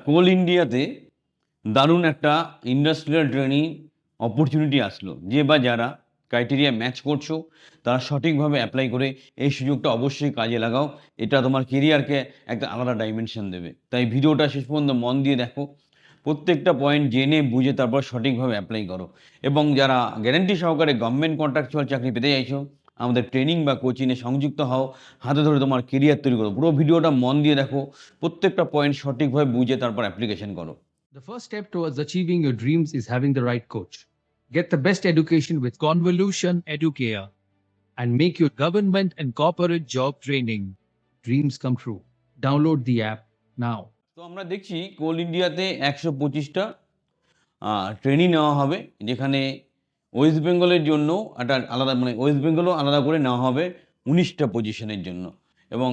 কোল ইন্ডিয়াতে দারুণ একটা ইন্ডাস্ট্রিয়াল ট্রেনিং অপরচুনিটি আসলো। যে বা যারা ক্রাইটেরিয়া ম্যাচ করছো, তারা সঠিকভাবে অ্যাপ্লাই করে এই সুযোগটা অবশ্যই কাজে লাগাও। এটা তোমার কেরিয়ারকে একটা আলাদা ডাইমেনশন দেবে। তাই ভিডিওটা শেষ পর্যন্ত মন দিয়ে দেখো। প্রত্যেকটা পয়েন্ট জেনে বুঝে তারপর সঠিকভাবে অ্যাপ্লাই করো। এবং যারা গ্যারান্টি সহকারে গভর্নমেন্ট কন্ট্রাকচুয়াল চাকরি পেতে চাইছো, আমাদের ট্রেনিং বা কোচিংয়ে সংযুক্ত হও। হাতে ধরে তোমার কেরিয়ার তৈরি করো। পুরো ভিডিওটা মন দিয়ে দেখো। প্রত্যেকটা পয়েন্ট সঠিকভাবে বুঝে তারপর অ্যাপ্লিকেশন করো। The first step towards achieving your dreams is having the right coach. Get the best education with Convolution Educare and make your government and corporate job training dreams come true. Download the app now. তো আমরা দেখছি কোল ইন্ডিয়াতে ১২৫টা training নেওয়া হবে, যেখানে West বেঙ্গলের জন্য একটা আলাদা, মানে ওয়েস্ট বেঙ্গলও আলাদা করে নেওয়া হবে ১৯টা পজিশনের জন্য। এবং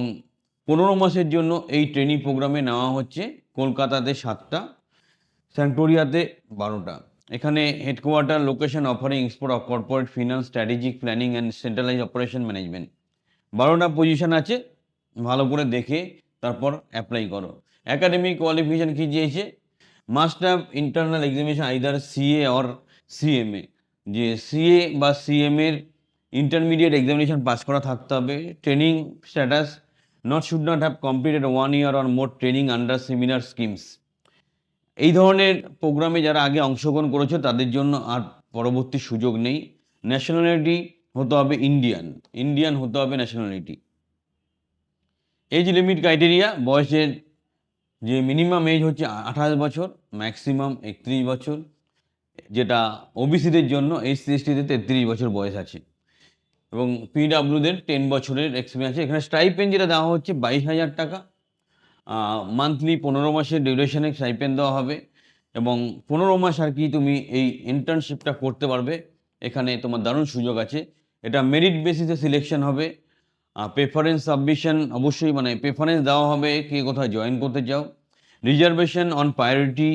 ১৫ মাসের জন্য এই ট্রেনিং প্রোগ্রামে নেওয়া হচ্ছে কলকাতাতে ৭টা, স্যান্টোরিয়াতে ১২টা। এখানে headquarter location offering export of corporate finance, strategic planning and centralise operation management. ১২টা পজিশন আছে, ভালো করে দেখে তারপর অ্যাপ্লাই করো। একাডেমিক কোয়ালিফিকেশান কী চেয়েছে? Must have internal examination either CA or CMA. যে সিএ বা সিএমের ইন্টারমিডিয়েট এক্সামিনেশন পাস করা থাকতে হবে। Training status should not have completed 1 year or more training under seminar schemes. এই ধরনের প্রোগ্রামে যারা আগে অংশগ্রহণ করেছে তাদের জন্য আর পরবর্তী সুযোগ নেই। ন্যাশনালিটি হতে হবে ইন্ডিয়ান হতে হবে ন্যাশনালিটি। এজ লিমিট ক্রাইটেরিয়া, বয়সের যে মিনিমাম এজ হচ্ছে 28 বছর, ম্যাক্সিমাম 31 বছর, যেটা ওবিসিদের জন্য এসসি এসটিতে 33 বছর বয়স আছে, এবং পিডাব্লিউদের 10 বছরের এক্সপিরিয়েন্স আছে। এখানে স্টাইপেন্ড যেটা দেওয়া হচ্ছে 22,000 টাকা, মান্থলি 15 মাসের ডিউরেশনে স্টাইপেন্ড দেওয়া হবে, এবং 15 মাস আর কি তুমি এই ইন্টার্নশিপটা করতে পারবে। এখানে তোমার দারুণ সুযোগ আছে। এটা মেরিট বেসিসে সিলেকশন হবে। প্রেফারেন্স সাবমিশন অবশ্যই, মানে প্রেফারেন্স দেওয়া হবে কে কোথায় জয়েন করতে চাও। Reservation on priority,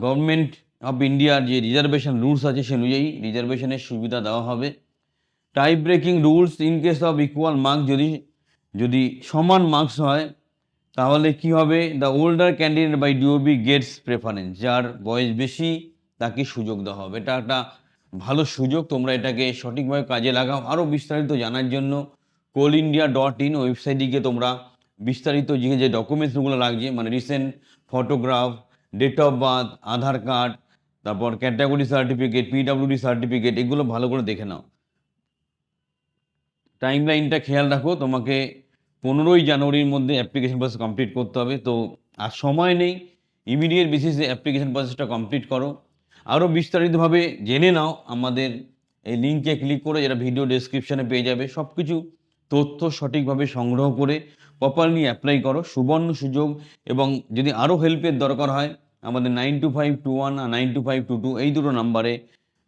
government of ইন্ডিয়ার যে রিজার্ভেশন রুলস আছে সে অনুযায়ী রিজার্ভেশনের সুবিধা দেওয়া হবে। Tie breaking rules in case of equal marks, যদি সমান মার্কস হয় তাহলে কি হবে? The older candidate by DOB gets preference. যার বয়স বেশি তাকে সুযোগ দেওয়া হবে। এটা একটা ভালো সুযোগ, তোমরা এটাকে সঠিকভাবে কাজে লাগাও। আরও বিস্তারিত জানার জন্য coalindia.in ওয়েবসাইটে গিয়ে তোমরা বিস্তারিত যে ডকুমেন্টসগুলো লাগছে, মানে recent photograph, date of birth, Aadhaar card, তারপর ক্যাটাগরি সার্টিফিকেট, পিডাব্লিউডি সার্টিফিকেট, এগুলো ভালো করে দেখে নাও। টাইম লাইনটা খেয়াল রাখো, তোমাকে 15ই জানুয়ারির মধ্যে অ্যাপ্লিকেশন প্রসেস কমপ্লিট করতে হবে। তো আর সময় নেই, ইমিডিয়েট বেসিসে অ্যাপ্লিকেশন প্রসেসটা কমপ্লিট করো। আরও বিস্তারিতভাবে জেনে নাও আমাদের এই লিঙ্কে ক্লিক করে, যেটা ভিডিও ডেসক্রিপশানে পেয়ে যাবে। সব কিছু তথ্য সঠিকভাবে সংগ্রহ করে প্রপারলি অ্যাপ্লাই করো, সুবর্ণ সুযোগ। এবং যদি আরও হেল্পের দরকার হয়, আমাদের 92521 আর 92522 এই দুটো নাম্বারে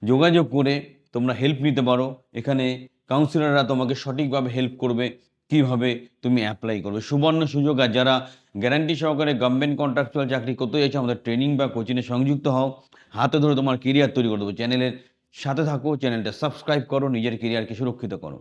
যোগাযোগ করে তোমরা হেল্প নিতে পারো। এখানে কাউন্সিলররা তোমাকে সঠিকভাবে হেল্প করবে কীভাবে তুমি অ্যাপ্লাই করবে। সুবর্ণ সুযোগ। আর যারা গ্যারান্টি সহকারে গভর্নমেন্ট কন্ট্রাকচুয়াল চাকরি করতে চাইছো, আমাদের ট্রেনিং বা কোচিংয়ে সংযুক্ত হও। হাতে ধরে তোমার কেরিয়ার তৈরি করে দেবো। চ্যানেলের সাথে থাকো, চ্যানেলটা সাবস্ক্রাইব করো, নিজের কেরিয়ারকে সুরক্ষিত করো।